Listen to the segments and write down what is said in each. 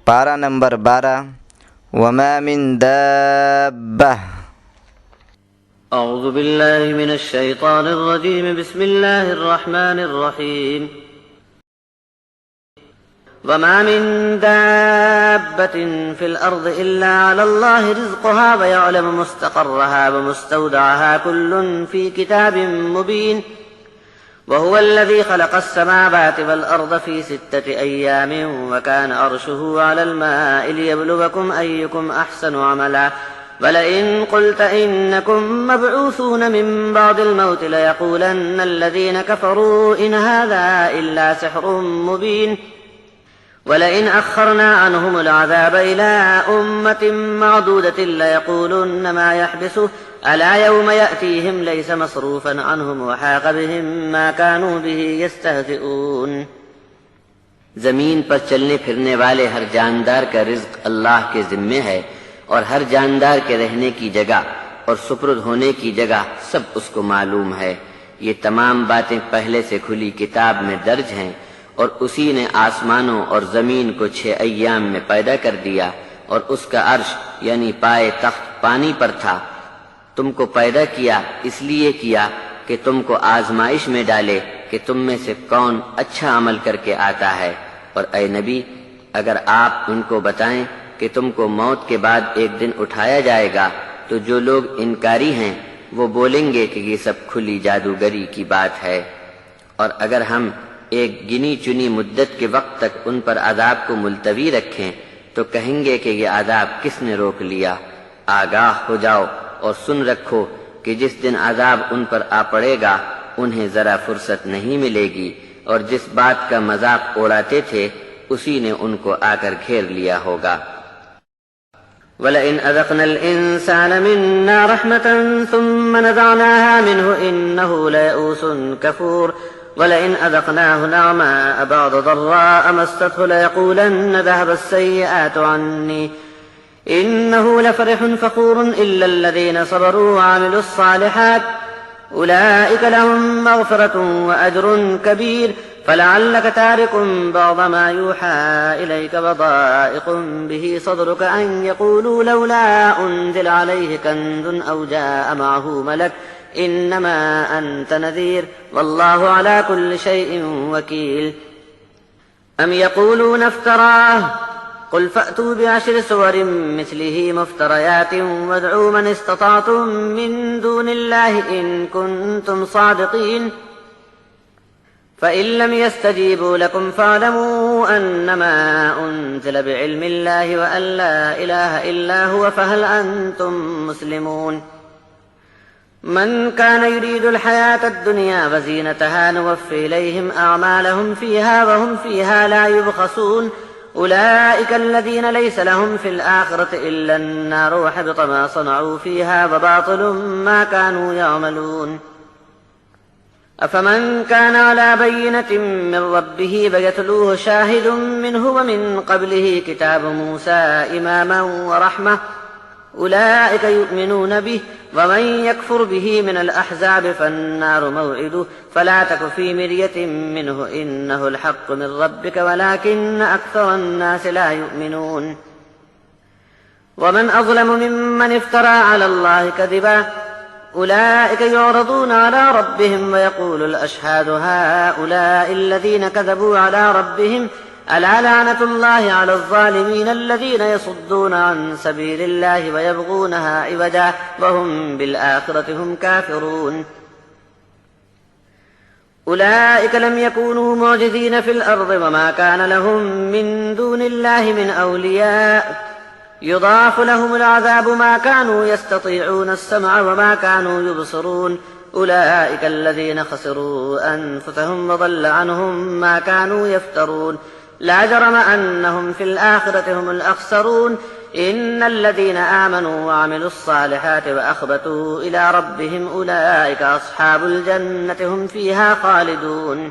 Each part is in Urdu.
پارہ نمبر 12 وما من دابہ۔ اعوذ باللہ من الشیطان الرجیم، بسم اللہ الرحمن الرحیم۔ وما من دابة في الأرض إلا على الله رزقها ويعلم مستقرها ومستودعها كل في كتاب مبين وهو الذي خلق السماوات والأرض في 6 أيام وكان عرشه على الماء ليبلوكم أيكم أحسن عملا ولئن قلت إنكم مبعوثون من بعد الموت ليقولن الذين كفروا إن هذا إلا سحر مبين ولئن أخرنا عنهم العذاب إلى أمة معدودة ليقولن ما يحبسه ألا يوم يأتيهم ليس مصروفا عنهم وحاق بهم ما كانوا به يستهزئون۔ زمین پر چلنے پھرنے والے ہر جاندار کا رزق اللہ کے ذمے ہے، اور ہر جاندار کے رہنے کی جگہ اور سپرد ہونے کی جگہ سب اس کو معلوم ہے۔ یہ تمام باتیں پہلے سے کھلی کتاب میں درج ہیں، اور اسی نے آسمانوں اور زمین کو 6 ایام میں پیدا کر دیا، اور اس کا عرش یعنی پائے تخت پانی پر تھا۔ تم کو پیدا کیا اس لیے کیا کہ تم کو آزمائش میں ڈالے کہ تم میں سے کون اچھا عمل کر کے آتا ہے۔ اور اے نبی، اگر آپ ان کو بتائیں کہ تم کو موت کے بعد ایک دن اٹھایا جائے گا تو جو لوگ انکاری ہیں وہ بولیں گے کہ یہ سب کھلی جادوگری کی بات ہے۔ اور اگر ہم ایک گنی چنی مدت کے وقت تک ان پر عذاب کو ملتوی رکھیں تو کہیں گے کہ یہ عذاب کس نے روک لیا۔ آگاہ ہو جاؤ اور سن رکھو کہ جس دن عذاب ان پر آ پڑے گا انہیں ذرا فرصت نہیں ملے گی، اور جس بات کا مذاق اڑاتے تھے اسی نے ان کو آ کر گھیر لیا ہوگا۔ وَلَئِنْ أَذَقْنَا الْإِنسَانَ مِنَّا رَحْمَةً ثُمَّ نَزَعْنَاهَا مِنْهُ إِنَّهُ لَيَئُوسٌ كَفُورٌ وَلَئِنْ أَذَقْنَاهُ نَعْمَاءَ بَعْدَ ضَرَّاءَ مَسَّتْهُ لَيَقُولَنَّ ذَهَبَ السَّيِّئَاتُ عَنِّي إِنَّهُ لَفَرِحٌ فَخُورٌ إِلَّا الَّذِينَ صَبَرُوا وَعَمِلُوا الصَّالِحَاتِ أُولَئِكَ لَهُم مَّغْفِرَةٌ وَأَجْرٌ كَبِيرٌ فَلَعَلَّكَ تَارِكٌ بَعْضَ مَا يُوحَىٰ إِلَيْكَ وَضَائِقٌ بِهِ صَدْرُكَ أَن يَقُولُوا لَوْلَا أُنزِلَ عَلَيْهِ كَنزٌ أَوْ جَاءَ مَعَهُ مَلَكٌ إِنَّمَا أَنتَ نَذِيرٌ وَاللَّهُ عَلَىٰ كُلِّ شَيْءٍ وَكِيلٌ۔ أَمْ يَقُولُونَ افْتَرَاهُ قُلْ فَأْتُوا بِعَشْرِ سُوَرٍ مِّثْلِهِ مُفْتَرَيَاتٍ وَادْعُوا مَنِ اسْتَطَعْتُم مِّن دُونِ اللَّهِ إِن كُنتُمْ صَادِقِينَ فَإِن لَّمْ يَسْتَجِيبُوا لَكُمْ فَاعْلَمُوا أَنَّمَا أُنزِلَ بِعِلْمِ اللَّهِ وَأَن لَّا إِلَٰهَ إِلَّا هُوَ فَهَلْ أَنتُم مُّسْلِمُونَ؟ من كان يريد الحياة الدنيا وزينتها نوفي إليهم أعمالهم فيها وهم فيها لا يبخسون أولئك الذين ليس لهم في الآخرة إلا النار وحبط ما صنعوا فيها وباطل ما كانوا يعملون۔ أفمن كان على بينة من ربه ويتلوه شاهد منه ومن قبله كتاب موسى إماما ورحمة أولئك يؤمنون به ومن يكفر به من الأحزاب فالنار موعده فلا تك في مرية منه إنه الحق من ربك ولكن أكثر الناس لا يؤمنون۔ ومن أظلم ممن افترى على الله كذبا أولئك يعرضون على ربهم ويقول الأشهاد هؤلاء الذين كذبوا على ربهم ألا لعنة الله على الظالمين الذين يصدون عن سبيل الله ويبغونها عوجا وهم بالآخرة هم كافرون۔ أولئك لم يكونوا معجزين في الأرض وما كان لهم من دون الله من أولياء يضاعف لهم العذاب ما كانوا يستطيعون السمع وما كانوا يبصرون أولئك الذين خسروا أنفسهم وضل عنهم ما كانوا يفترون لا جرم أنهم في الآخرة هم الأخسرون إن الذين آمنوا وعملوا الصالحات وأخبتوا إلى ربهم أولئك أصحاب الجنة هم فيها خالدون۔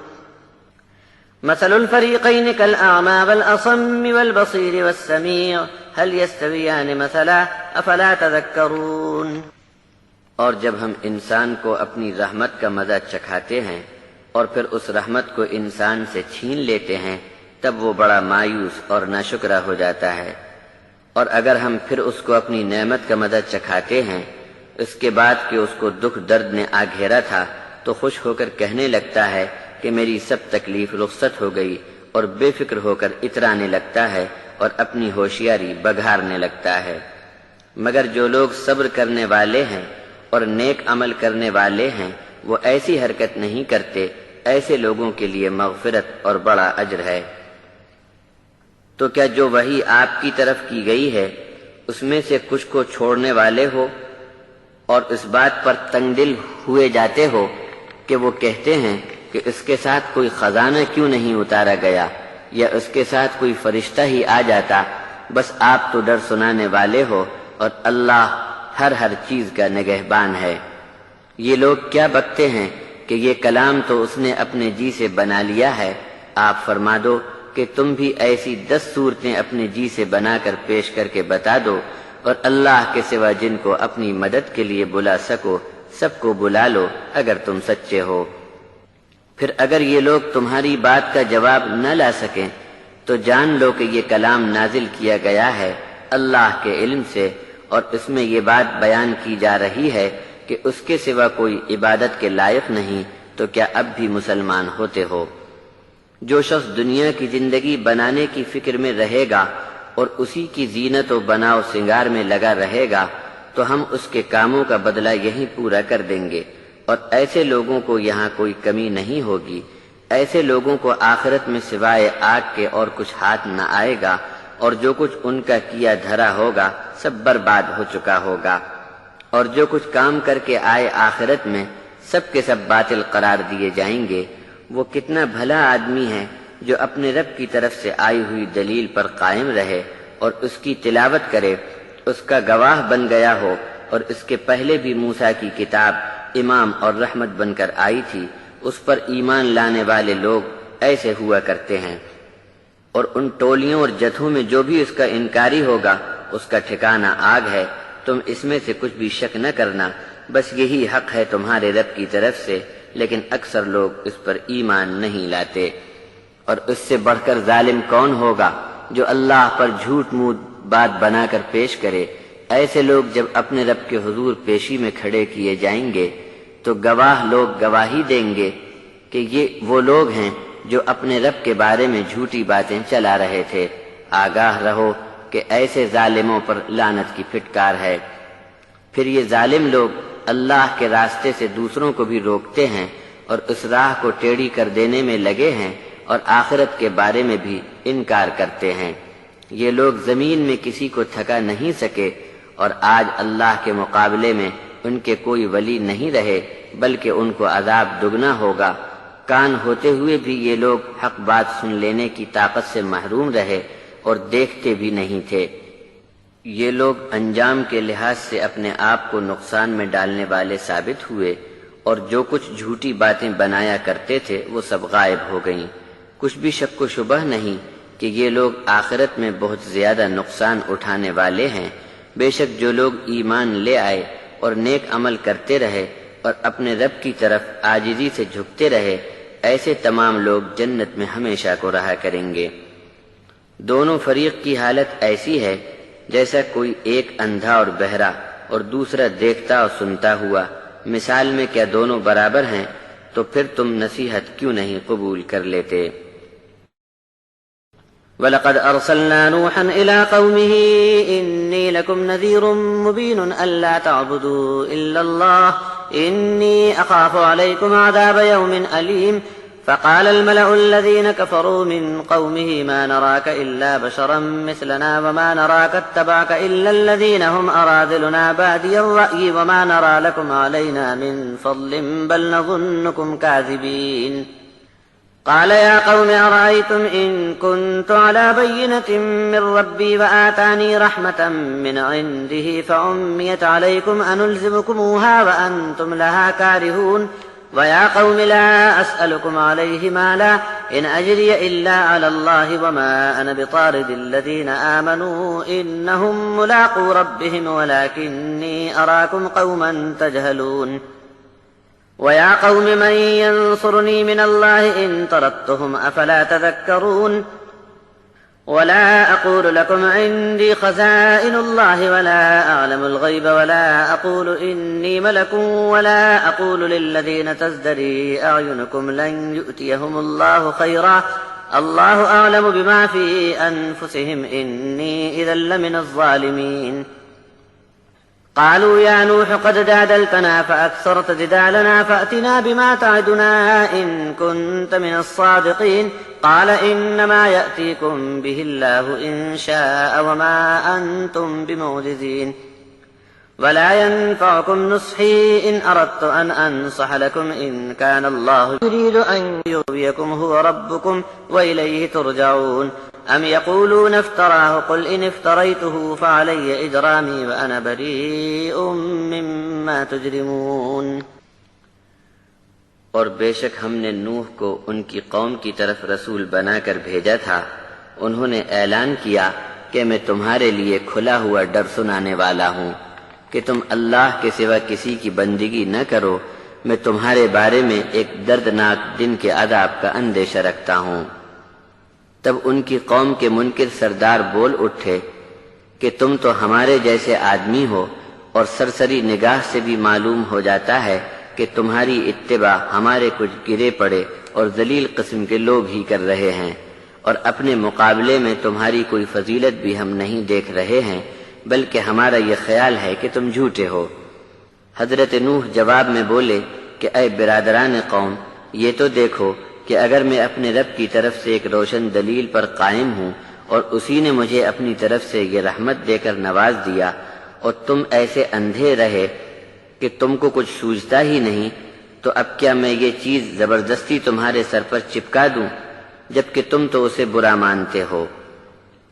مثل الفريقين كالأعمى والأصم والبصير والسميع هل يستويان مثلا أفلا تذكرون۔ اور جب ہم انسان کو اپنی رحمت کا مزہ چکھاتے ہیں اور پھر اس رحمت کو انسان سے چھین لیتے ہیں تب وہ بڑا مایوس اور ناشکرا ہو جاتا ہے۔ اور اگر ہم پھر اس کو اپنی نعمت کا مدد چکھاتے ہیں، اس کے بعد کہ اس کو دکھ درد نے آ گھیرا تھا، تو خوش ہو کر کہنے لگتا ہے کہ میری سب تکلیف رخصت ہو گئی، اور بے فکر ہو کر اترانے لگتا ہے اور اپنی ہوشیاری بگھارنے لگتا ہے۔ مگر جو لوگ صبر کرنے والے ہیں اور نیک عمل کرنے والے ہیں، وہ ایسی حرکت نہیں کرتے، ایسے لوگوں کے لیے مغفرت اور بڑا اجر ہے۔ تو کیا جو وحی آپ کی طرف کی گئی ہے، اس میں سے کچھ کو چھوڑنے والے ہو اور اس بات پر تنگ دل ہوئے جاتے ہو کہ وہ کہتے ہیں کہ اس کے ساتھ کوئی خزانہ کیوں نہیں اتارا گیا، یا اس کے ساتھ کوئی فرشتہ ہی آ جاتا؟ بس آپ تو ڈر سنانے والے ہو، اور اللہ ہر چیز کا نگہبان ہے۔ یہ لوگ کیا بکتے ہیں کہ یہ کلام تو اس نے اپنے جی سے بنا لیا ہے۔ آپ فرما دو کہ تم بھی ایسی 10 صورتیں اپنے جی سے بنا کر پیش کر کے بتا دو، اور اللہ کے سوا جن کو اپنی مدد کے لیے بلا سکو سب کو بلا لو اگر تم سچے ہو۔ پھر اگر یہ لوگ تمہاری بات کا جواب نہ لا سکیں تو جان لو کہ یہ کلام نازل کیا گیا ہے اللہ کے علم سے، اور اس میں یہ بات بیان کی جا رہی ہے کہ اس کے سوا کوئی عبادت کے لائق نہیں، تو کیا اب بھی مسلمان ہوتے ہو؟ جو شخص دنیا کی زندگی بنانے کی فکر میں رہے گا اور اسی کی زینت و بناؤ سنگار میں لگا رہے گا، تو ہم اس کے کاموں کا بدلہ یہیں پورا کر دیں گے، اور ایسے لوگوں کو یہاں کوئی کمی نہیں ہوگی۔ ایسے لوگوں کو آخرت میں سوائے آگ کے اور کچھ ہاتھ نہ آئے گا، اور جو کچھ ان کا کیا دھرا ہوگا سب برباد ہو چکا ہوگا، اور جو کچھ کام کر کے آئے آخرت میں سب کے سب باطل قرار دیے جائیں گے۔ وہ کتنا بھلا آدمی ہے جو اپنے رب کی طرف سے آئی ہوئی دلیل پر قائم رہے اور اس کی تلاوت کرے، اس کا گواہ بن گیا ہو۔ اور اس کے پہلے بھی موسیٰ کی کتاب امام اور رحمت بن کر آئی تھی، اس پر ایمان لانے والے لوگ ایسے ہوا کرتے ہیں۔ اور ان ٹولیوں اور جتھوں میں جو بھی اس کا انکاری ہوگا اس کا ٹھکانہ آگ ہے۔ تم اس میں سے کچھ بھی شک نہ کرنا، بس یہی حق ہے تمہارے رب کی طرف سے، لیکن اکثر لوگ اس پر ایمان نہیں لاتے۔ اور اس سے بڑھ کر ظالم کون ہوگا جو اللہ پر جھوٹ موٹ بات بنا کر پیش کرے؟ ایسے لوگ جب اپنے رب کے حضور پیشی میں کھڑے کیے جائیں گے تو گواہ لوگ گواہی دیں گے کہ یہ وہ لوگ ہیں جو اپنے رب کے بارے میں جھوٹی باتیں چلا رہے تھے۔ آگاہ رہو کہ ایسے ظالموں پر لعنت کی پھٹکار ہے۔ پھر یہ ظالم لوگ اللہ کے راستے سے دوسروں کو بھی روکتے ہیں اور اس راہ کو ٹیڑھی کر دینے میں لگے ہیں، اور آخرت کے بارے میں بھی انکار کرتے ہیں۔ یہ لوگ زمین میں کسی کو تھکا نہیں سکے، اور آج اللہ کے مقابلے میں ان کے کوئی ولی نہیں رہے، بلکہ ان کو عذاب دگنا ہوگا۔ کان ہوتے ہوئے بھی یہ لوگ حق بات سن لینے کی طاقت سے محروم رہے اور دیکھتے بھی نہیں تھے۔ یہ لوگ انجام کے لحاظ سے اپنے آپ کو نقصان میں ڈالنے والے ثابت ہوئے، اور جو کچھ جھوٹی باتیں بنایا کرتے تھے وہ سب غائب ہو گئیں۔ کچھ بھی شک و شبہ نہیں کہ یہ لوگ آخرت میں بہت زیادہ نقصان اٹھانے والے ہیں۔ بے شک جو لوگ ایمان لے آئے اور نیک عمل کرتے رہے اور اپنے رب کی طرف عاجزی سے جھکتے رہے، ایسے تمام لوگ جنت میں ہمیشہ کو رہا کریں گے۔ دونوں فریق کی حالت ایسی ہے جیسا کوئی ایک اندھا اور بہرا اور دوسرا دیکھتا اور سنتا ہوا۔ مثال میں کیا دونوں برابر ہیں؟ تو پھر تم نصیحت کیوں نہیں قبول کر لیتے؟ وَلَقَدْ أَرْسَلْنَا نُوحًا إِلَىٰ قَوْمِهِ إِنِّي لَكُمْ نَذِيرٌ مُّبِينٌ أَلَّا تَعْبُدُوا إِلَّا اللَّهَ إِنِّي أَخَافُ عَلَيْكُمْ عَذَابَ يَوْمٍ أَلِيمٍ فقال الملأ الذين كفروا من قومه ما نراك إلا بشرا مثلنا وما نراك اتبعك إلا الذين هم أراذلنا بادي الرأي وما نرى لكم علينا من فضل بل نظنكم كاذبين قال يا قوم أرأيتم إن كنت على بينة من ربي وآتاني رحمة من عنده فعميت عليكم أنلزمكموها وأنتم لها كارهون وَيَا قَوْمِ لَا أَسْأَلُكُمْ عَلَيْهِ مَالًا إِنْ أَجْرِيَ إِلَّا عَلَى اللَّهِ وَمَا أَنَا بِطَارِدِ الَّذِينَ آمَنُوا إِنَّهُمْ مُلَاقُو رَبِّهِمْ وَلَكِنِّي أَرَاكُمْ قَوْمًا تَجْهَلُونَ وَيَا قَوْمِ مَنْ يَنْصُرُنِي مِنَ اللَّهِ إِنْ طَرَدتُّهُمْ أَفَلَا تَذَكَّرُونَ ولا أقول لكم عندي خزائن الله ولا أعلم الغيب ولا أقول إني ملك ولا أقول للذين تزدري أعينكم لن يؤتيهم الله خيرا الله أعلم بما في أنفسهم إني إذا لمن الظالمين قالوا يا نوح قد جادلتنا فأكثرت جدالنا فأتنا بما تعدنا إن كنت من الصادقين قال إنما يأتيكم به الله إن شاء وما أنتم بمعجزين ولا ينفعكم نصحي إن أردت أن أنصح لكم إن كان الله يريد أن يغويكم هو ربكم وإليه ترجعون أم يقولون افتراه قل إن افتريته فعلي إجرامي وأنا بريء مما تجرمون اور بے شک ہم نے نوح کو ان کی قوم کی طرف رسول بنا کر بھیجا تھا۔ انہوں نے اعلان کیا کہ میں تمہارے لیے کھلا ہوا ڈر سنانے والا ہوں کہ تم اللہ کے سوا کسی کی بندگی نہ کرو۔ میں تمہارے بارے میں ایک دردناک دن کے عذاب کا اندیشہ رکھتا ہوں۔ تب ان کی قوم کے منکر سردار بول اٹھے کہ تم تو ہمارے جیسے آدمی ہو اور سرسری نگاہ سے بھی معلوم ہو جاتا ہے کہ تمہاری اتباع ہمارے کچھ گرے پڑے اور ذلیل قسم کے لوگ ہی کر رہے ہیں، اور اپنے مقابلے میں تمہاری کوئی فضیلت بھی ہم نہیں دیکھ رہے ہیں، بلکہ ہمارا یہ خیال ہے کہ تم جھوٹے ہو۔ حضرت نوح جواب میں بولے کہ اے برادران قوم، یہ تو دیکھو کہ اگر میں اپنے رب کی طرف سے ایک روشن دلیل پر قائم ہوں اور اسی نے مجھے اپنی طرف سے یہ رحمت دے کر نواز دیا، اور تم ایسے اندھے رہے کہ تم کو کچھ سوجھتا ہی نہیں، تو اب کیا میں یہ چیز زبردستی تمہارے سر پر چپکا دوں جبکہ تم تو اسے برا مانتے ہو؟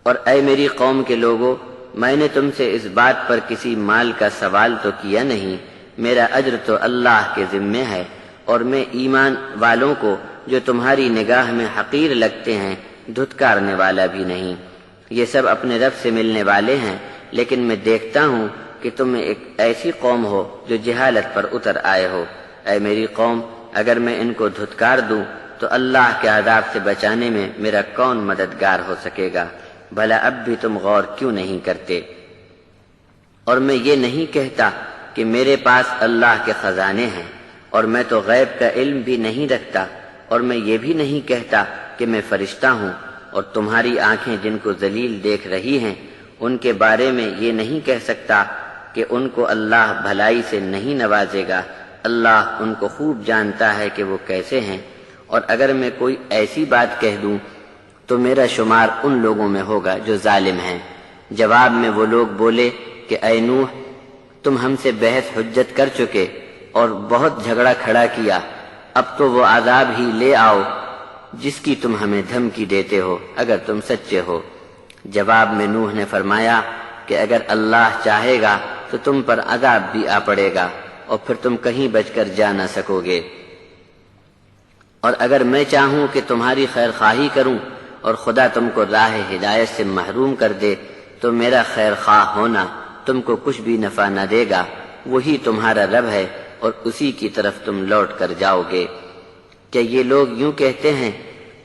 اور اے میری قوم کے لوگوں، میں نے تم سے اس بات پر کسی مال کا سوال تو کیا نہیں، میرا اجر تو اللہ کے ذمے ہے، اور میں ایمان والوں کو جو تمہاری نگاہ میں حقیر لگتے ہیں دھتکارنے والا بھی نہیں۔ یہ سب اپنے رب سے ملنے والے ہیں، لیکن میں دیکھتا ہوں کہ تم ایک ایسی قوم ہو جو جہالت پر اتر آئے ہو۔ اے میری قوم، اگر میں ان کو دھتکار دوں تو اللہ کے عذاب سے بچانے میں میرا کون مددگار ہو سکے گا؟ بھلا اب بھی تم غور کیوں نہیں کرتے؟ اور میں یہ نہیں کہتا کہ میرے پاس اللہ کے خزانے ہیں، اور میں تو غیب کا علم بھی نہیں رکھتا، اور میں یہ بھی نہیں کہتا کہ میں فرشتہ ہوں، اور تمہاری آنکھیں جن کو ذلیل دیکھ رہی ہیں ان کے بارے میں یہ نہیں کہہ سکتا کہ ان کو اللہ بھلائی سے نہیں نوازے گا۔ اللہ ان کو خوب جانتا ہے کہ وہ کیسے ہیں، اور اگر میں کوئی ایسی بات کہہ دوں تو میرا شمار ان لوگوں میں ہوگا جو ظالم ہیں۔ جواب میں وہ لوگ بولے کہ اے نوح، تم ہم سے بحث حجت کر چکے اور بہت جھگڑا کھڑا کیا، اب تو وہ عذاب ہی لے آؤ جس کی تم ہمیں دھمکی دیتے ہو اگر تم سچے ہو۔ جواب میں نوح نے فرمایا کہ اگر اللہ چاہے گا تو تم پر عذاب بھی آ پڑے گا اور پھر تم کہیں بچ کر جا نہ سکو گے، اور اگر میں چاہوں کہ تمہاری خیر خواہی کروں اور خدا تم کو راہ ہدایت سے محروم کر دے تو میرا خیر خواہ ہونا تم کو کچھ بھی نفع نہ دے گا۔ وہی تمہارا رب ہے اور اسی کی طرف تم لوٹ کر جاؤ گے۔ کیا یہ لوگ یوں کہتے ہیں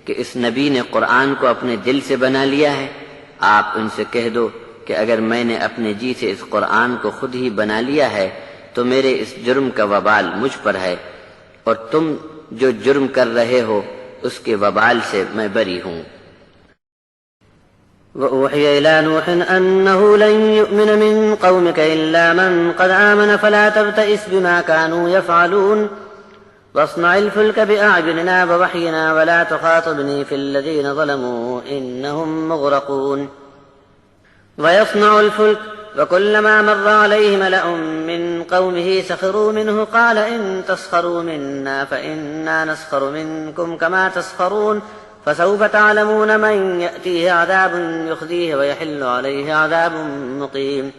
کہ اس نبی نے قرآن کو اپنے دل سے بنا لیا ہے؟ آپ ان سے کہہ دو کہ اگر میں نے اپنے جی سے اس قرآن کو خود ہی بنا لیا ہے تو میرے اس جرم کا وبال مجھ پر ہے، اور تم جو جرم کر رہے ہو اس کے وبال سے میں بری ہوں۔ وأوحي إلى نوح أنه لن يؤمن من قومك إلا من قد آمن فلا تبتئس بما كانوا يفعلون واصنع الفلك بأعيننا ووحينا ولا تخاطبني في الذين ظلموا إنهم مغرقون ويصنع الفلك وكلما مر عليه ملأ من قومه سخروا منه قال إن تسخروا منا فإنا نسخر منكم كما تسخرون فسوف تعلمون من يأتيه عذاب يخزيه ويحل عليه عذاب مقيم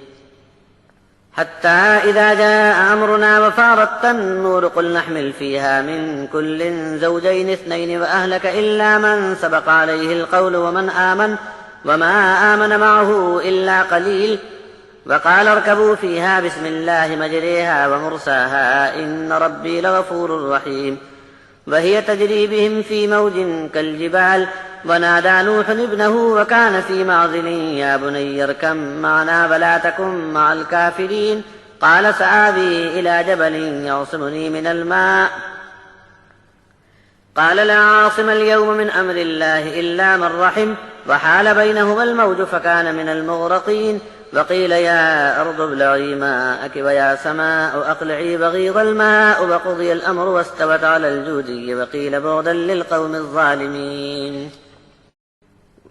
حتى إذا جاء أمرنا وفارت النور قل نحمل فيها من كل زوجين اثنين وأهلك إلا من سبق عليه القول وما آمن معه إلا قليل وقال اركبوا فيها بسم الله مجريها ومرساها إن ربي لغفور رحيم وهي تجري بهم في موج كالجبال ونادى نوح ابنه وكان في معزل يا بني اركب معنا ولا تكن مع الكافرين قال سآوي إلى جبل يعصمني من الماء قال لا عاصم اليوم من أمر الله إلا من رحم وحال بينهما الموج فكان من المغرقين وقيل يا أرض ابلعي ماءك ويا سماء أقلعي وغيض الماء وقضي الأمر واستوت على الجودي وقيل بعدا للقوم الظالمين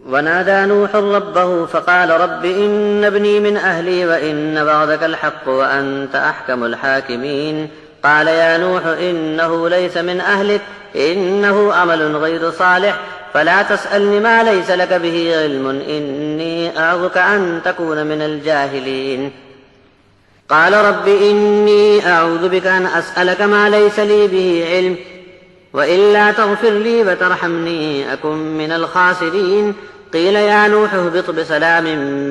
ونادى نوح ربه فقال رب إن ابني من أهلي وإن وعدك الحق وأنت أحكم الحاكمين قال يا نوح إنه ليس من أهلك إنه عمل غير صالح فلا تسألني ما ليس لك به علم إني أعظك أن تكون من الجاهلين قال رب إني أعوذ بك أن أسألك ما ليس لي به علم وإلا تغفر لي وترحمني أكن من الخاسرين قيل يا نوح اهبط بسلام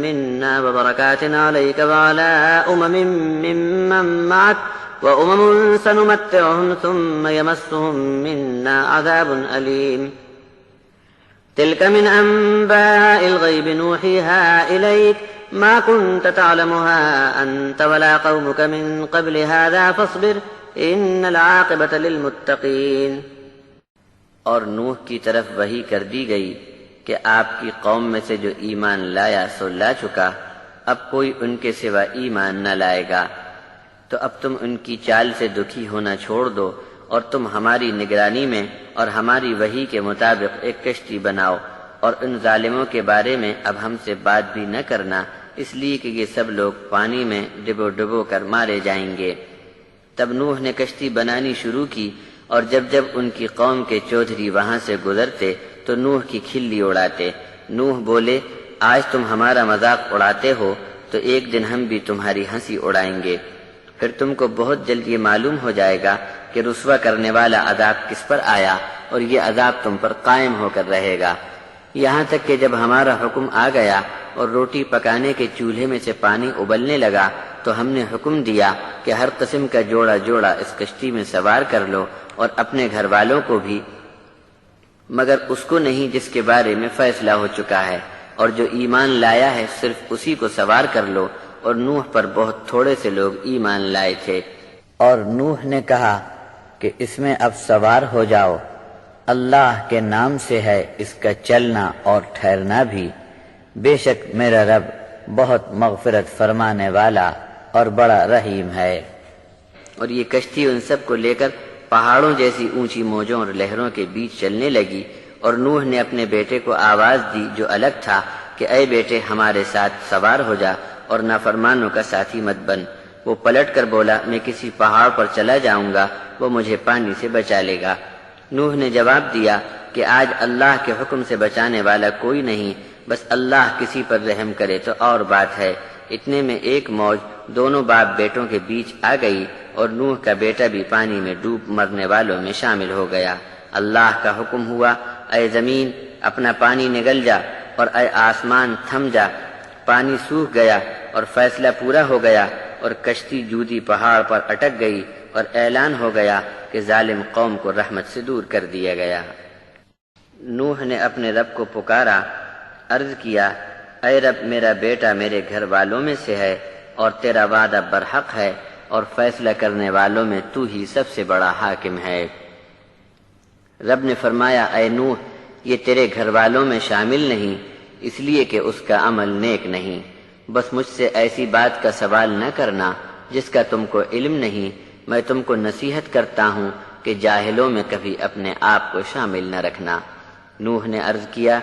منا وبركات عليك وعلى ممن معك وأمم سنمتعهم ثم يمسهم منا عذاب أليم تلك من أنباء الغيب نوحيها إليك ما كنت تعلمها أنت ولا قومك من قبل هذا فاصبر إن العاقبة للمتقين اور نوح کی طرف وحی کر دی گئی کہ آپ کی قوم میں سے جو ایمان لایا سو لا چکا، اب کوئی ان کے سوا ایمان نہ لائے گا، تو اب تم ان کی چال سے دکھی ہونا چھوڑ دو اور تم ہماری نگرانی میں اور ہماری وحی کے مطابق ایک کشتی بناؤ، اور ان ظالموں کے بارے میں اب ہم سے بات بھی نہ کرنا، اس لیے کہ یہ سب لوگ پانی میں ڈبو ڈبو کر مارے جائیں گے۔ تب نوح نے کشتی بنانی شروع کی، اور جب جب ان کی قوم کے چودھری وہاں سے گزرتے تو نوح کی کھلی اڑاتے۔ نوح بولے آج تم ہمارا مذاق اڑاتے ہو تو ایک دن ہم بھی تمہاری ہنسی اڑائیں گے، پھر تم کو بہت جلد یہ معلوم ہو جائے گا کہ رسوا کرنے والا عذاب کس پر آیا، اور یہ عذاب تم پر قائم ہو کر رہے گا، یہاں تک کہ جب ہمارا حکم آ گیا اور روٹی پکانے کے چولہے میں سے پانی ابلنے لگا تو ہم نے حکم دیا کہ ہر قسم کا جوڑا جوڑا اس کشتی میں سوار کر لو اور اپنے گھر والوں کو بھی، مگر اس کو نہیں جس کے بارے میں فیصلہ ہو چکا ہے، اور جو ایمان لایا ہے صرف اسی کو سوار کر لو۔ اور نوح پر بہت تھوڑے سے لوگ ایمان لائے تھے۔ اور نوح نے کہا کہ اس میں اب سوار ہو جاؤ، اللہ کے نام سے ہے اس کا چلنا اور ٹھہرنا بھی، بے شک میرا رب بہت مغفرت فرمانے والا اور بڑا رحیم ہے۔ اور یہ کشتی ان سب کو لے کر پہاڑوں جیسی اونچی موجوں اور لہروں کے بیچ چلنے لگی، اور نوح نے اپنے بیٹے کو آواز دی جو الگ تھا کہ اے بیٹے ہمارے ساتھ سوار ہو جا اور نافرمانوں کا ساتھی مت بن۔ وہ پلٹ کر بولا میں کسی پہاڑ پر چلا جاؤں گا، وہ مجھے پانی سے بچا لے گا۔ نوح نے جواب دیا کہ آج اللہ کے حکم سے بچانے والا کوئی نہیں، بس اللہ کسی پر رحم کرے تو اور بات ہے۔ اتنے میں ایک موج دونوں باپ بیٹوں کے بیچ آ گئی، اور نوح کا بیٹا بھی پانی میں ڈوب مرنے والوں میں شامل ہو گیا۔ اللہ کا حکم ہوا اے زمین اپنا پانی نگل جا، اور اے آسمان تھم جا۔ پانی سوکھ گیا اور فیصلہ پورا ہو گیا، اور کشتی جودی پہاڑ پر اٹک گئی، اور اعلان ہو گیا کہ ظالم قوم کو رحمت سے دور کر دیا گیا۔ نوح نے اپنے رب کو پکارا، عرض کیا اے رب میرا بیٹا میرے گھر والوں میں سے ہے، اور تیرا وعدہ برحق ہے، اور فیصلہ کرنے والوں میں تو ہی سب سے بڑا حاکم ہے۔ رب نے فرمایا اے نوح یہ تیرے گھر والوں میں شامل نہیں، اس لیے کہ اس کا عمل نیک نہیں، بس مجھ سے ایسی بات کا سوال نہ کرنا جس کا تم کو علم نہیں، میں تم کو نصیحت کرتا ہوں کہ جاہلوں میں کبھی اپنے آپ کو شامل نہ رکھنا۔ نوح نے عرض کیا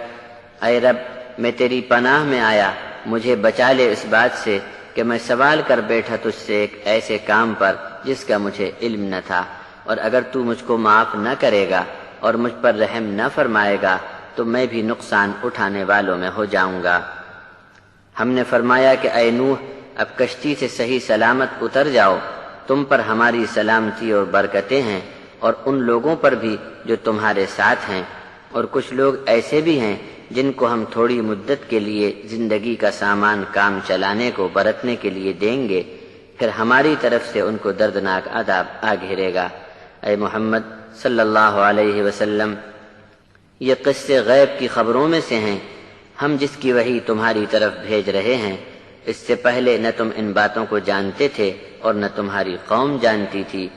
اے رب میں تیری پناہ میں آیا، مجھے بچا لے اس بات سے کہ میں سوال کر بیٹھا تجھ سے ایک ایسے کام پر جس کا مجھے علم نہ تھا، اور اگر تو مجھ کو معاف نہ کرے گا اور مجھ پر رحم نہ فرمائے گا تو میں بھی نقصان اٹھانے والوں میں ہو جاؤں گا۔ ہم نے فرمایا کہ اے نوح اب کشتی سے صحیح سلامت اتر جاؤ، تم پر ہماری سلامتی اور برکتیں ہیں، اور ان لوگوں پر بھی جو تمہارے ساتھ ہیں، اور کچھ لوگ ایسے بھی ہیں جن کو ہم تھوڑی مدت کے لیے زندگی کا سامان کام چلانے کو برتنے کے لیے دیں گے، پھر ہماری طرف سے ان کو دردناک عذاب آ گھیرے گا۔ اے محمد صلی اللہ علیہ وسلم یہ قصے غیب کی خبروں میں سے ہیں، ہم جس کی وحی تمہاری طرف بھیج رہے ہیں، اس سے پہلے نہ تم ان باتوں کو جانتے تھے اور نہ تمہاری قوم جانتی تھی،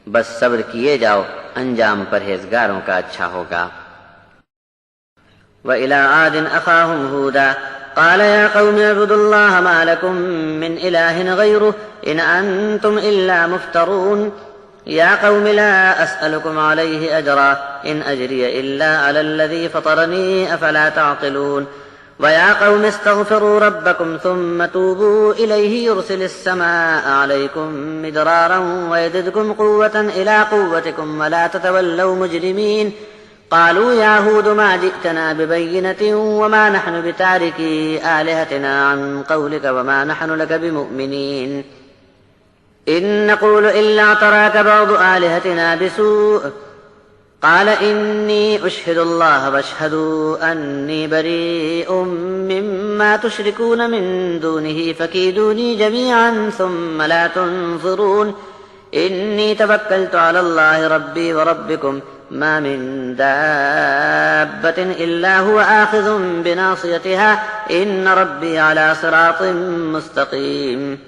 بس صبر کیے جاؤ، انجام پرہیزگاروں کا اچھا ہوگا۔ وَإِلَىٰ عَادٍ أَخَاهُمْ هُودًا قَالَ يَا قَوْمِ اعْبُدُوا اللَّهَ مَا لَكُم مِّنْ إِلَٰهٍ غَيْرُهُ إِنْ أَنتُمْ إِلَّا مُفْتَرُونَ يَا قَوْمِ لَا أَسْأَلُكُمْ عَلَيْهِ أَجْرًا إِنْ أَجْرِيَ إِلَّا عَلَى الَّذِي فَطَرَنِي أَفَلَا تَعْقِلُونَ وَيَا قَوْمِ اسْتَغْفِرُوا رَبَّكُمْ ثُمَّ تُوبُوا إِلَيْهِ يُرْسِلِ السَّمَاءَ عَلَيْكُم مِّدْرَارًا وَيَزِدْكُمْ قُوَّةً إِلَىٰ قُوَّتِكُمْ وَلَا تَتَوَلَّوْا مُجْرِمِينَ قالوا يا هود ما جئتنا ببينة وما نحن بتاركي آلهتنا عن قولك وما نحن لك بمؤمنين إن نقول إلا اعتراك بعض آلهتنا بسوء قال إني أشهد الله واشهدوا أني بريء مما تشركون من دونه فكيدوني جميعا ثم لا تنظرون إني توكلت على الله ربي وربكم ما من دابة إلا هو آخذ بناصيتها إن ربي على صراط مستقيم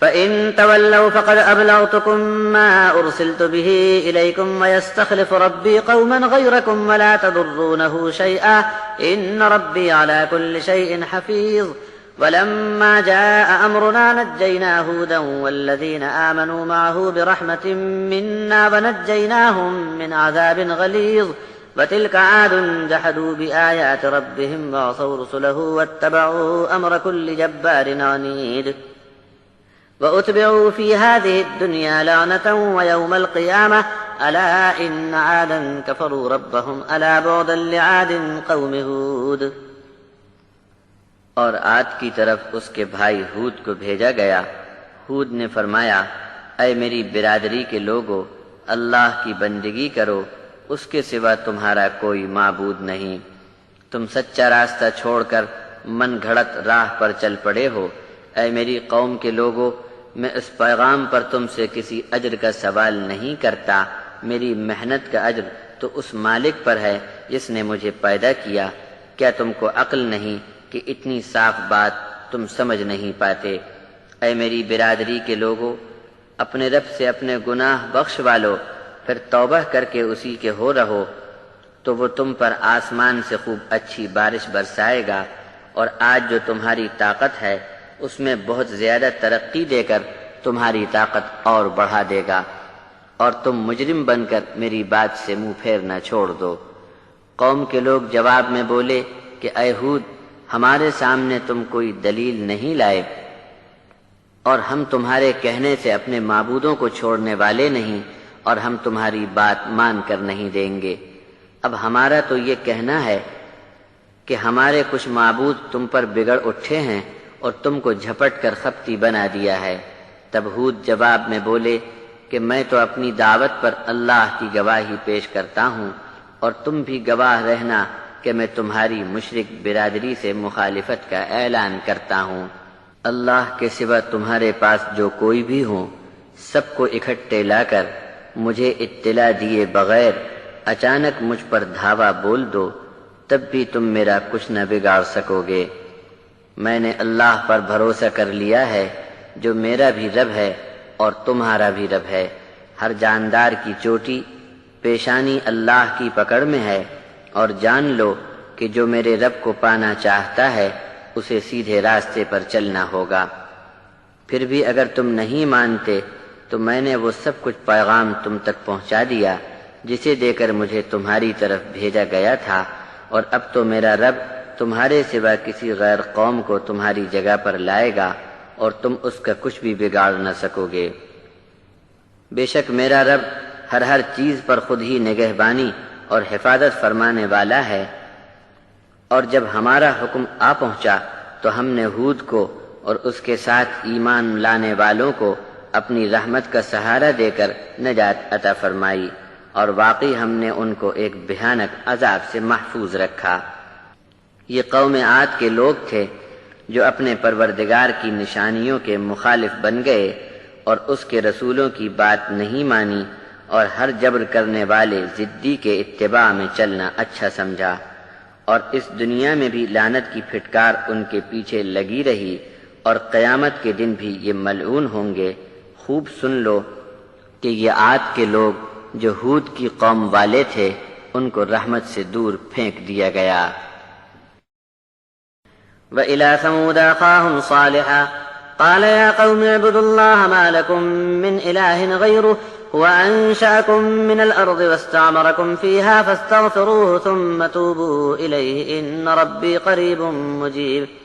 فإن تولوا فقد أبلغتكم ما أرسلت به إليكم ويستخلف ربي قوما غيركم ولا تضرونه شيئا إن ربي على كل شيء حفيظ ولما جاء أمرنا نجينا هودا والذين آمنوا معه برحمة منا ونجيناهم من عذاب غليظ وتلك عاد جحدوا بآيات ربهم وعصوا رسله واتبعوا أمر كل جبار عنيد وأتبعوا في هذه الدنيا لعنة ويوم القيامة ألا إن عادا كفروا ربهم ألا بعدا لعاد قوم هود۔ اور عاد کی طرف اس کے بھائی ہود کو بھیجا گیا۔ ہود نے فرمایا، اے میری برادری کے لوگو، اللہ کی بندگی کرو، اس کے سوا تمہارا کوئی معبود نہیں۔ تم سچا راستہ چھوڑ کر من گھڑت راہ پر چل پڑے ہو۔ اے میری قوم کے لوگو، میں اس پیغام پر تم سے کسی اجر کا سوال نہیں کرتا، میری محنت کا اجر تو اس مالک پر ہے جس نے مجھے پیدا کیا۔ کیا تم کو عقل نہیں کہ اتنی صاف بات تم سمجھ نہیں پاتے؟ اے میری برادری کے لوگو، اپنے رب سے اپنے گناہ بخشوا لو، پھر توبہ کر کے اسی کے ہو رہو، تو وہ تم پر آسمان سے خوب اچھی بارش برسائے گا، اور آج جو تمہاری طاقت ہے اس میں بہت زیادہ ترقی دے کر تمہاری طاقت اور بڑھا دے گا، اور تم مجرم بن کر میری بات سے منہ پھیر نہ چھوڑ دو۔ قوم کے لوگ جواب میں بولے کہ اے ہود، ہمارے سامنے تم کوئی دلیل نہیں لائے، اور ہم تمہارے کہنے سے اپنے معبودوں کو چھوڑنے والے نہیں، اور ہم تمہاری بات مان کر نہیں دیں گے۔ اب ہمارا تو یہ کہنا ہے کہ ہمارے کچھ معبود تم پر بگڑ اٹھے ہیں اور تم کو جھپٹ کر خپتی بنا دیا ہے۔ تب ہود جواب میں بولے کہ میں تو اپنی دعوت پر اللہ کی گواہی پیش کرتا ہوں، اور تم بھی گواہ رہنا کہ میں تمہاری مشرک برادری سے مخالفت کا اعلان کرتا ہوں۔ اللہ کے سوا تمہارے پاس جو کوئی بھی ہو، سب کو اکٹھے لا کر مجھے اطلاع دیے بغیر اچانک مجھ پر دھاوا بول دو، تب بھی تم میرا کچھ نہ بگاڑ سکو گے۔ میں نے اللہ پر بھروسہ کر لیا ہے جو میرا بھی رب ہے اور تمہارا بھی رب ہے۔ ہر جاندار کی چوٹی پیشانی اللہ کی پکڑ میں ہے، اور جان لو کہ جو میرے رب کو پانا چاہتا ہے اسے سیدھے راستے پر چلنا ہوگا۔ پھر بھی اگر تم نہیں مانتے تو میں نے وہ سب کچھ پیغام تم تک پہنچا دیا جسے دے کر مجھے تمہاری طرف بھیجا گیا تھا، اور اب تو میرا رب تمہارے سوا کسی غیر قوم کو تمہاری جگہ پر لائے گا، اور تم اس کا کچھ بھی بگاڑ نہ سکو گے۔ بے شک میرا رب ہر چیز پر خود ہی نگہبانی اور حفاظت فرمانے والا ہے۔ اور جب ہمارا حکم آ پہنچا تو ہم نے ہود کو اور اس کے ساتھ ایمان لانے والوں کو اپنی رحمت کا سہارا دے کر نجات عطا فرمائی، اور واقعی ہم نے ان کو ایک بھیانک عذاب سے محفوظ رکھا۔ یہ قوم عاد کے لوگ تھے جو اپنے پروردگار کی نشانیوں کے مخالف بن گئے اور اس کے رسولوں کی بات نہیں مانی، اور ہر جبر کرنے والے ضدی کے اتباع میں چلنا اچھا سمجھا، اور اس دنیا میں بھی لعنت کی پھٹکار ان کے پیچھے لگی رہی، اور قیامت کے دن بھی یہ ملعون ہوں گے۔ خوب سن لو کہ یہ عاد کے لوگ جو ہود کی قوم والے تھے، ان کو رحمت سے دور پھینک دیا گیا۔ وَإِلَى ثَمُودَ أَخَاهُمْ صَالِحًا قَالَ يَا قَوْمِ اعْبُدُوا اللَّهَ مَا لَكُم مِّنْ إِلَٰهٍ غَيْرُهُ هُوَ أَنشَأَكُم مِّنَ الْأَرْضِ وَاسْتَعْمَرَكُمْ فِيهَا فَاسْتَغْفِرُوهُ ثُمَّ تُوبُوا إِلَيْهِ إِنَّ رَبِّي قَرِيبٌ مُّجِيبٌ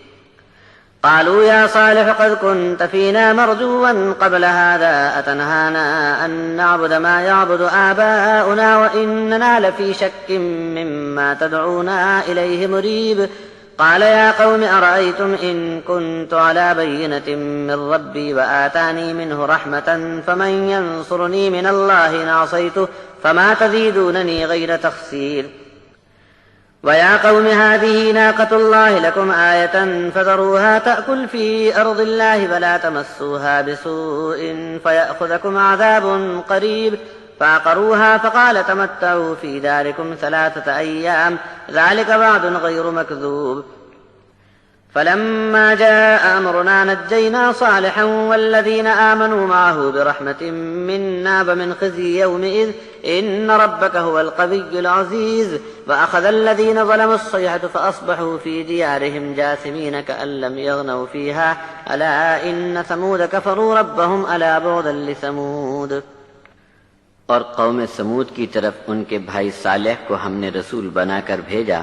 قالوا يا صالح قد كنت فينا مرجوا قبل هذا أتنهانا أن نعبد ما يعبد آباؤنا وإننا لفي شك مما تدعونا إليه مريب قال يا قوم أرأيتم إن كنت على بينة من ربي وآتاني منه رحمة فمن ينصرني من الله إن عصيته فما تزيدونني غير تخسير ويا قوم هذه ناقة الله لكم آية فذروها تأكل في أرض الله ولا تمسوها بسوء فيأخذكم عذاب قريب فعقروها فقال تمتعوا في داركم 3 أيام ذلك وعد غير مكذوب فلما جاء أمرنا نجينا صالحا والذين آمنوا معه برحمة منا ومن خزي يومئذ إن ربك هو القوي العزيز وأخذ الذين ظلموا الصيحة فأصبحوا في ديارهم جاثمين كأن لم يغنوا فيها ألا إن ثمود كفروا ربهم ألا بعدا لثمود۔ اور قوم سمود کی طرف ان کے بھائی صالح کو ہم نے رسول بنا کر بھیجا۔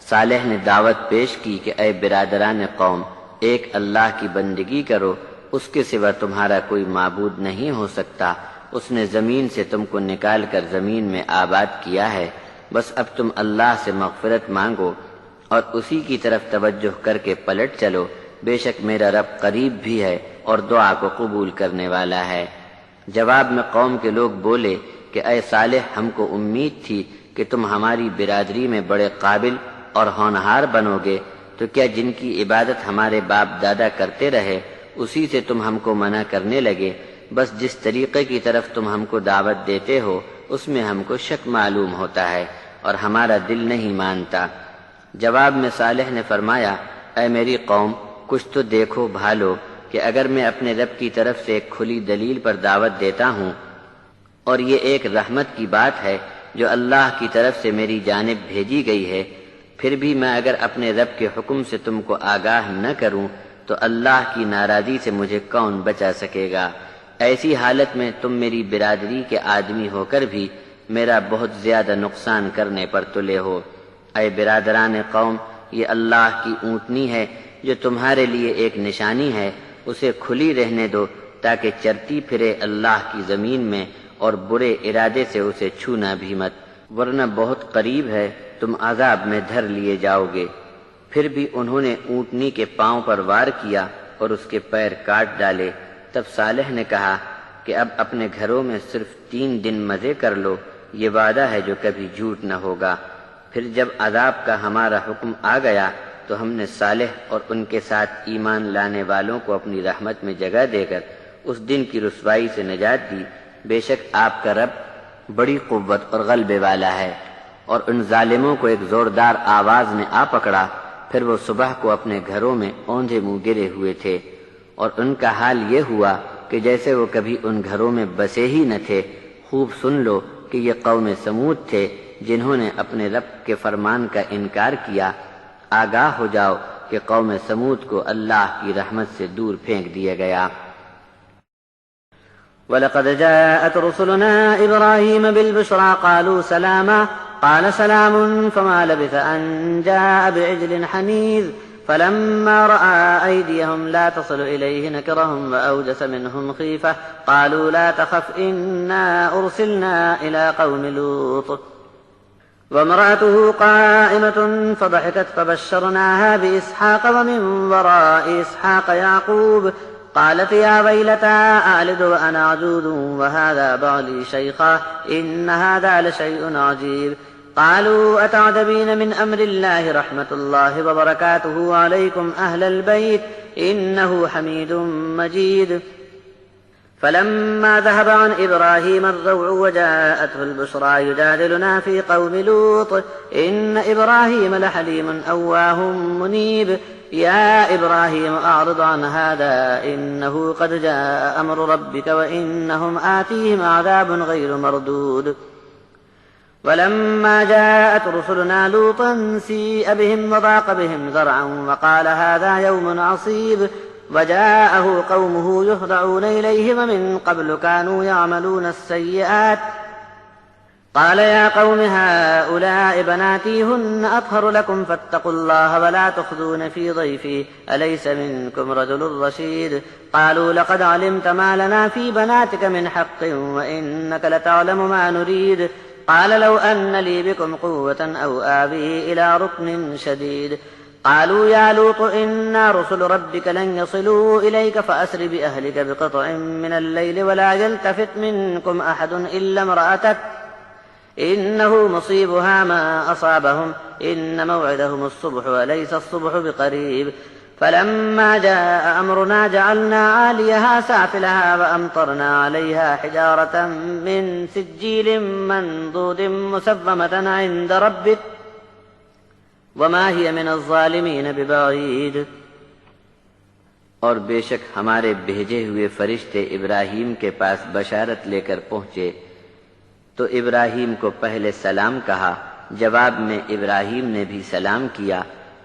صالح نے دعوت پیش کی کہ اے برادران قوم، ایک اللہ کی بندگی کرو، اس کے سوا تمہارا کوئی معبود نہیں ہو سکتا۔ اس نے زمین سے تم کو نکال کر زمین میں آباد کیا ہے، بس اب تم اللہ سے مغفرت مانگو اور اسی کی طرف توجہ کر کے پلٹ چلو، بے شک میرا رب قریب بھی ہے اور دعا کو قبول کرنے والا ہے۔ جواب میں قوم کے لوگ بولے کہ اے صالح، ہم کو امید تھی کہ تم ہماری برادری میں بڑے قابل اور ہونہار بنو گے، تو کیا جن کی عبادت ہمارے باپ دادا کرتے رہے اسی سے تم ہم کو منع کرنے لگے؟ بس جس طریقے کی طرف تم ہم کو دعوت دیتے ہو اس میں ہم کو شک معلوم ہوتا ہے اور ہمارا دل نہیں مانتا۔ جواب میں صالح نے فرمایا، اے میری قوم، کچھ تو دیکھو بھالو کہ اگر میں اپنے رب کی طرف سے ایک کھلی دلیل پر دعوت دیتا ہوں اور یہ ایک رحمت کی بات ہے جو اللہ کی طرف سے میری جانب بھیجی گئی ہے، پھر بھی میں اگر اپنے رب کے حکم سے تم کو آگاہ نہ کروں تو اللہ کی ناراضی سے مجھے کون بچا سکے گا؟ ایسی حالت میں تم میری برادری کے آدمی ہو کر بھی میرا بہت زیادہ نقصان کرنے پر تلے ہو۔ اے برادران قوم، یہ اللہ کی اونٹنی ہے جو تمہارے لیے ایک نشانی ہے، اسے کھلی رہنے دو تاکہ چرتی پھرے اللہ کی زمین میں اور برے ارادے سے اسے چھونا بھی مت، ورنہ بہت قریب ہے تم عذاب میں دھر لیے جاؤ گے۔ پھر بھی انہوں نے اونٹنی کے پاؤں پر وار کیا اور اس کے پیر کاٹ ڈالے۔ تب صالح نے کہا کہ اب اپنے گھروں میں صرف 3 دن مزے کر لو، یہ وعدہ ہے جو کبھی جھوٹ نہ ہوگا۔ پھر جب عذاب کا ہمارا حکم آ گیا تو ہم نے صالح اور ان کے ساتھ ایمان لانے والوں کو اپنی رحمت میں جگہ دے کر اس دن کی رسوائی سے نجات دی۔ بے شک آپ کا رب بڑی قوت اور غلبے والا ہے۔ اور ان ظالموں کو ایک زوردار آواز نے آ پکڑا، پھر وہ صبح کو اپنے گھروں میں اوندھے منہ گرے ہوئے تھے، اور ان کا حال یہ ہوا کہ جیسے وہ کبھی ان گھروں میں بسے ہی نہ تھے۔ خوب سن لو کہ یہ قوم سمود تھے جنہوں نے اپنے رب کے فرمان کا انکار کیا۔ آگاہ ہو جاؤ کہ قوم سمود کو اللہ کی رحمت سے دور پھینک دیا گیا۔ وَلَقَدْ جَاءَتْ رُسُلُنَا إِبْرَاهِيمَ بِالْبُشْرَىٰ قَالُوا سَلَامًا قَالَ سَلَامٌ فَمَا لَبِثَ أَن جَاءَ بِعِجْلٍ حَنِيذٍ فَلَمَّا رَأَىٰ أَيْدِيَهُمْ لَا تَصِلُ إِلَيْهِ نَكِرَهُمْ وَأَوْجَسَ مِنْهُمْ خِيفَةً قَالُوا لَا تَخَفْ إِنَّا أُرْسِلْنَا إِلَىٰ قَوْمِ لُوطٍ وَامْرَأَتُهُ قَائِمَةٌ فَضَحِكَتْ فَبَشَّرْنَاهَا بِإِسْحَاقَ وَمِن وَرَاءِ إِسْحَاقَ يَعْقُوبَ قالت يا ويلتى أَأَلِدُ وأنا عجوز وهذا بعلي شيخا إن هذا لشيء عجيب قالوا أتعجبين من أمر الله رحمة الله وبركاته عليكم أهل البيت إنه حميد مجيد فلما ذهب عن إبراهيم الروع وجاءته البشرى يجادلنا في قوم لوط إن إبراهيم لحليم أواه منيب يا إبراهيم أعرض عن هذا إنه قد جاء أمر ربك وإنهم آتيهم عذاب غير مردود ولما جاءت رسلنا لوطا سيء بهم وضاق بهم ذرعا وقال هذا يوم عصيب وجاءه قومه يهرعون إليه ومن قبل كانوا يعملون السيئات قال يا قوم هؤلاء بناتي هن أطهر لكم فاتقوا الله ولا تخزون في ضيفي أليس منكم رجل رشيد قالوا لقد علمت ما لنا في بناتك من حق وإنك لتعلم ما نريد قال لو أن لي بكم قوة أو آوي إلى ركن شديد قالوا يا لوط إنا رسل ربك لن يصلوا إليك فأسر بأهلك بقطع من الليل ولا يلتفت منكم أحد إلا امرأتك إنه مصيبها ما أصابهم إن موعدهم الصبح وليس الصبح بقريب فلما جاء أمرنا جعلنا عاليها سافلها وأمطرنا عليها حجارة من سجيل منضود مسومة عند ربك وما هي من الظالمين ببعید۔ اور بے شک ہمارے بھیجے ہوئے فرشتے ابراہیم کے پاس بشارت لے کر پہنچے تو ابراہیم کو پہلے سلام کہا، جواب میں ابراہیم نے بھی سلام کیا۔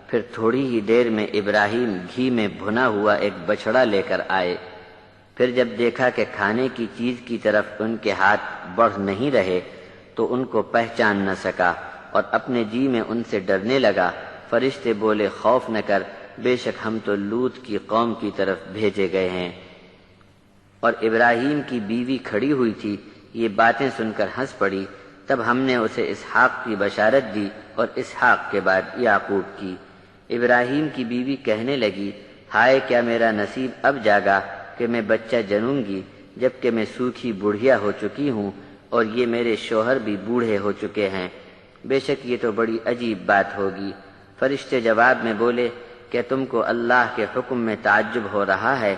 پھر تھوڑی ہی دیر میں ابراہیم گھی میں بھنا ہوا ایک بچھڑا لے کر آئے۔ پھر جب دیکھا کہ کھانے کی چیز کی طرف ان کے ہاتھ بڑھ نہیں رہے تو ان کو پہچان نہ سکا اور اپنے جی میں ان سے ڈرنے لگا۔ فرشتے بولے خوف نہ کر، بے شک ہم تو لوط کی قوم کی طرف بھیجے گئے ہیں۔ اور ابراہیم کی بیوی کھڑی ہوئی تھی، یہ باتیں سن کر ہنس پڑی۔ تب ہم نے اسے اسحاق کی بشارت دی اور اسحاق کے بعد یعقوب کی۔ ابراہیم کی بیوی کہنے لگی، ہائے کیا میرا نصیب اب جاگا کہ میں بچہ جنوں گی، جبکہ میں سوکھی بڑھیا ہو چکی ہوں اور یہ میرے شوہر بھی بوڑھے ہو چکے ہیں۔ بے شک یہ تو بڑی عجیب بات ہوگی۔ فرشتے جواب میں بولے، کہ تم کو اللہ کے حکم میں تعجب ہو رہا ہے؟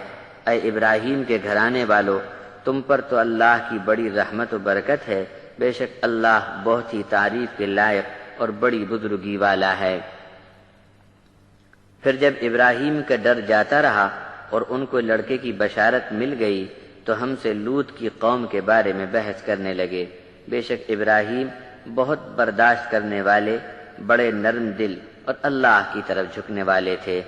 اے ابراہیم کے گھرانے والو، تم پر تو اللہ کی بڑی رحمت و برکت ہے، بے شک اللہ بہت ہی تعریف کے لائق اور بڑی بزرگی والا ہے۔ پھر جب ابراہیم کا ڈر جاتا رہا اور ان کو لڑکے کی بشارت مل گئی تو ہم سے لوط کی قوم کے بارے میں بحث کرنے لگے۔ بے شک ابراہیم بہت برداشت کرنے والے، بڑے نرم دل اور اللہ کی طرف جھکنے والے تھے۔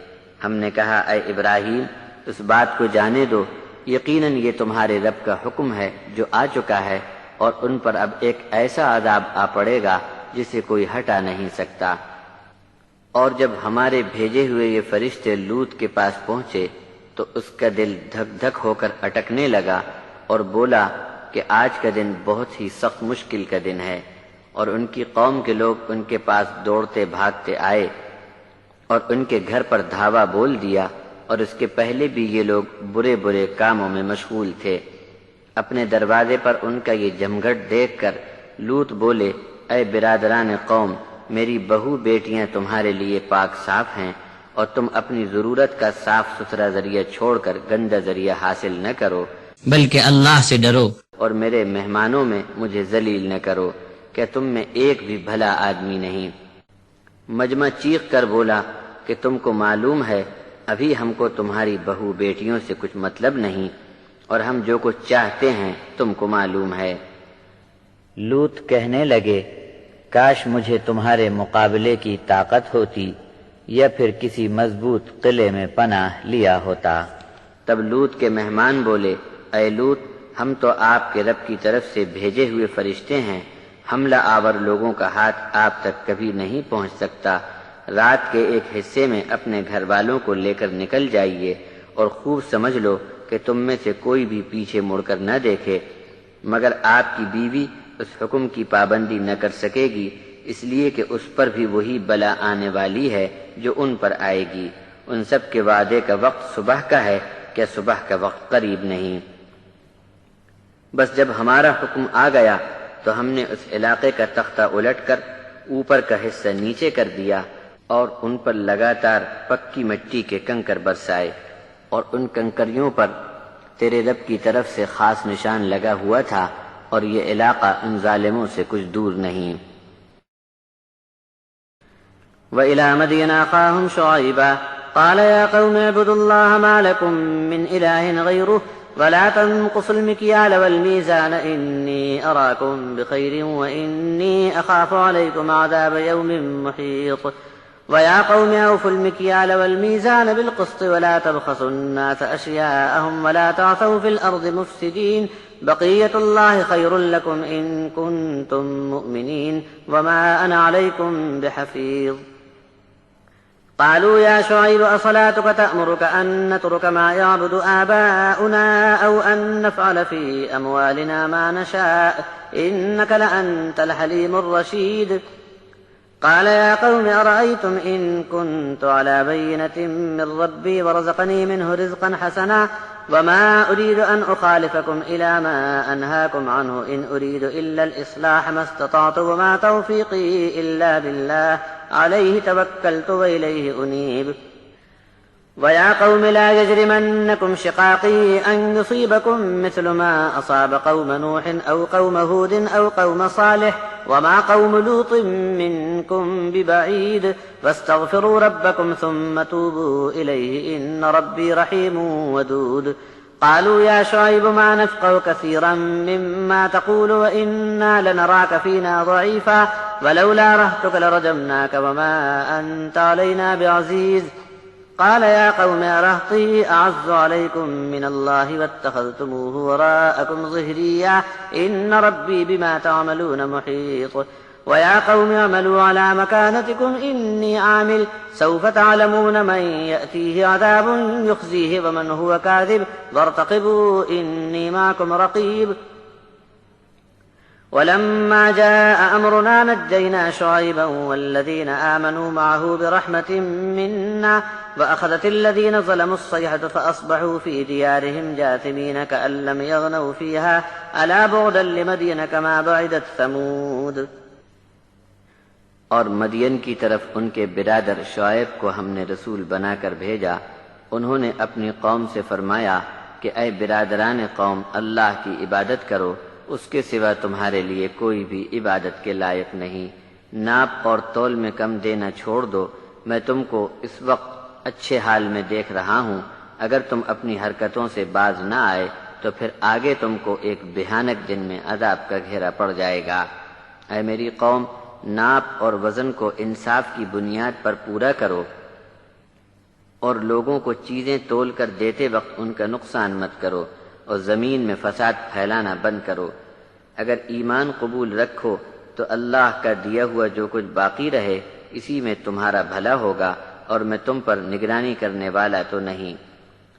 ہم نے کہا، اے ابراہیم اس بات کو جانے دو، یقیناً یہ تمہارے رب کا حکم ہے جو آ چکا ہے، اور ان پر اب ایک ایسا عذاب آ پڑے گا جسے کوئی ہٹا نہیں سکتا۔ اور جب ہمارے بھیجے ہوئے یہ فرشتے لوط کے پاس پہنچے تو اس کا دل دھک دھک ہو کر اٹکنے لگا اور بولا کہ آج کا دن بہت ہی سخت مشکل کا دن ہے۔ اور ان کی قوم کے لوگ ان کے پاس دوڑتے بھاگتے آئے اور ان کے گھر پر دھاوا بول دیا، اور اس کے پہلے بھی یہ لوگ برے برے کاموں میں مشغول تھے۔ اپنے دروازے پر ان کا یہ جمگھٹ دیکھ کر لوط بولے، اے برادران قوم، میری بہو بیٹیاں تمہارے لیے پاک صاف ہیں، اور تم اپنی ضرورت کا صاف ستھرا ذریعہ چھوڑ کر گندا ذریعہ حاصل نہ کرو، بلکہ اللہ سے ڈرو، اور میرے مہمانوں میں مجھے ذلیل نہ کرو، کہ تم میں ایک بھی بھلا آدمی نہیں۔ مجمع چیخ کر بولا کہ تم کو معلوم ہے ابھی ہم کو تمہاری بہو بیٹیوں سے کچھ مطلب نہیں، اور ہم جو کچھ چاہتے ہیں تم کو معلوم ہے۔ لوط کہنے لگے، کاش مجھے تمہارے مقابلے کی طاقت ہوتی یا پھر کسی مضبوط قلعے میں پناہ لیا ہوتا۔ تب لوط کے مہمان بولے، اے لوط، ہم تو آپ کے رب کی طرف سے بھیجے ہوئے فرشتے ہیں، حملہ آور لوگوں کا ہاتھ آپ تک کبھی نہیں پہنچ سکتا۔ رات کے ایک حصے میں اپنے گھر والوں کو لے کر نکل جائیے، اور خوب سمجھ لو کہ تم میں سے کوئی بھی پیچھے مڑ کر نہ دیکھے، مگر آپ کی بیوی اس حکم کی پابندی نہ کر سکے گی، اس لیے کہ اس پر بھی وہی بلا آنے والی ہے جو ان پر آئے گی۔ ان سب کے وعدے کا وقت صبح کا ہے، کیا صبح کا وقت قریب نہیں؟ بس جب ہمارا حکم آ گیا تو ہم نے اس علاقے کا تختہ الٹ کر اوپر کا حصہ نیچے کر دیا، اور ان پر لگاتار پکی مٹی کے کنکر برسائے، اور ان کنکریوں پر تیرے رب کی طرف سے خاص نشان لگا ہوا تھا، اور یہ علاقہ ان ظالموں سے کچھ دور نہیں۔ وَإِلَى مَدْيَنَ أَخَاهُمْ شُعَيْبًا قَالَ يَا قَوْمِ اعْبُدُوا اللَّهَ مَا لَكُم مِّنْ إِلَٰهٍ غَيْرُهُ وَلَا تَنقُصُوا الْمِكْيَالَ وَالْمِيزَانَ إِنِّي أَرَاكُم بِخَيْرٍ وَإِنِّي أَخَافُ عَلَيْكُمْ عَذَابَ يَوْمٍ مُّحِيطٍ وَيَا قَوْمِ أَوْفُوا الْمِكْيَالَ وَالْمِيزَانَ بِالْقِسْطِ وَلَا تَبْخَسُوا النَّاسَ أَشْيَاءَهُمْ وَلَا تَعْثَوْا فِي الْأَرْضِ مُفْسِدِينَ بَقِيَّةُ اللَّهِ خَيْرٌ لَّكُمْ إِن كُنتُم مُّؤْمِنِينَ وَمَا أَنَا عَلَيْكُم بِحَفِيظٍ قالوا يا شعيب أصلاتك تأمرك أن نترك ما يعبد آباؤنا أو أن نفعل في أموالنا ما نشاء إنك لأنت الحليم الرشيد قال يا قوم أرأيتم إن كنت على بينة من ربي ورزقني منه رزقا حسنا وما أريد أن أخالفكم إلى ما أنهاكم عنه إن أريد إلا الإصلاح ما استطعت وما توفيقي إلا بالله عليه توكلت وإليه أنيب ويا قوم لا يجرمنكم شقاقي أن يصيبكم مثل ما أصاب قوم نوح أو قوم هود أو قوم صالح وما قوم لوط منكم ببعيد واستغفروا ربكم ثم توبوا إليه إن ربي رحيم ودود قالوا يا شعيب ما نفقه كثيرا مما تقول وإنا لنراك فينا ضعيفا ولولا رهتك لرجمناك وما أنت علينا بعزيز قال يا قوم أرهطي أعز عليكم من الله واتخذتموه وراءكم ظهريا إن ربي بما تعملون محيط ويا قوم اعملوا على مكانتكم إني عامل سوف تعلمون من يأتيه عذاب يخزيه ومن هو كاذب وارتقبوا إني معكم رقيب ولما جاء أمرنا نجينا شعيبا والذين آمنوا معه برحمة منا وأخذت الذين ظلموا الصيحة فأصبحوا في ديارهم جاثمين كأن لم يغنوا فيها ألا بعدا لمدين كما بعدت ثمود اور مدین کی طرف ان کے برادر شعیب کو ہم نے رسول بنا کر بھیجا۔ انہوں نے اپنی قوم سے فرمایا کہ اے برادران قوم، اللہ کی عبادت کرو، اس کے سوا تمہارے لیے کوئی بھی عبادت کے لائق نہیں۔ ناپ اور تول میں کم دینا چھوڑ دو، میں تم کو اس وقت اچھے حال میں دیکھ رہا ہوں۔ اگر تم اپنی حرکتوں سے باز نہ آئے تو پھر آگے تم کو ایک بھیانک دن میں عذاب کا گھیرا پڑ جائے گا۔ اے میری قوم، ناپ اور وزن کو انصاف کی بنیاد پر پورا کرو، اور لوگوں کو چیزیں تول کر دیتے وقت ان کا نقصان مت کرو، اور زمین میں فساد پھیلانا بند کرو۔ اگر ایمان قبول رکھو تو اللہ کا دیا ہوا جو کچھ باقی رہے اسی میں تمہارا بھلا ہوگا، اور میں تم پر نگرانی کرنے والا تو نہیں۔